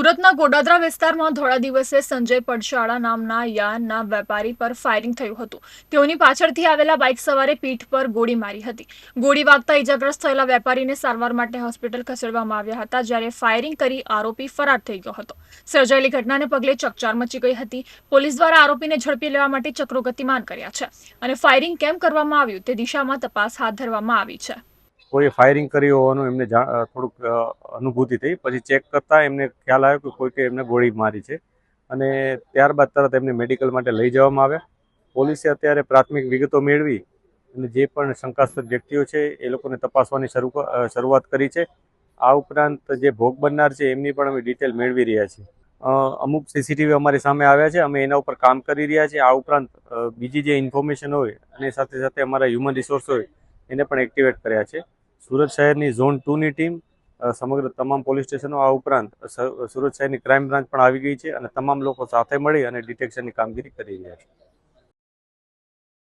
સુરતના ગોડાદરા વિસ્તારમાં ધોળા દિવસે સંજય પડશાળા નામના યાર્નના વેપારી પર ફાયરિંગ થયું હતું. તેઓની પાછળથી આવેલા બાઇક સવારે પીઠ પર ગોળી મારી હતી. ગોળી વાગતા ઇજાગ્રસ્ત થયેલા વેપારીને સારવાર માટે હોસ્પિટલ ખસેડવામાં આવ્યા હતા, જ્યારે ફાયરિંગ કરી આરોપી ફરાર થઈ ગયો હતો. સર્જાયેલી ઘટનાને પગલે ચકચાર મચી ગઈ હતી. પોલીસ દ્વારા આરોપીને ઝડપી લેવા માટે ચક્રો ગતિમાન કર્યા છે અને ફાયરિંગ કેમ કરવામાં આવ્યું તે દિશામાં તપાસ હાથ ધરવામાં આવી છે. કોઈ ફાયરિંગ કર્યું હોવાનું એમને થોડુંક અનુભૂતિ થઈ. પછી ચેક કરતા એમને ખ્યાલ આવ્યો કે કોઈકે એમને ગોળી મારી છે અને ત્યારબાદ તરત એમને મેડિકલ માટે લઈ જવામાં આવ્યા. પોલીસે અત્યારે પ્રાથમિક વિગતો મેળવી અને જે પણ શંકાસ્પદ વ્યક્તિઓ છે એ લોકોને તપાસવાની શરૂઆત કરી છે. આ ઉપરાંત જે ભોગ બનનાર છે એમની પણ અમે ડિટેલ મેળવી રહ્યા છીએ. અમુક સીસીટીવી અમારી સામે આવ્યા છે, અમે એના ઉપર કામ કરી રહ્યા છીએ. આ ઉપરાંત બીજી જે ઇન્ફોર્મેશન હોય અને સાથે સાથે અમારા હ્યુમન રિસોર્સ હોય એને પણ એક્ટિવેટ કર્યા છે. સુરત શહેરની ઝોન 2ની ટીમ સમગ્ર તમામ પોલીસ સ્ટેશનો, આ ઉપરાંત સુરત શહેરની ક્રાઇમ બ્રાન્ચ પણ આવી ગઈ છે અને તમામ લોકો સાથે મળી અને ડિટેક્શનની કામગીરી કરી રહ્યા છે.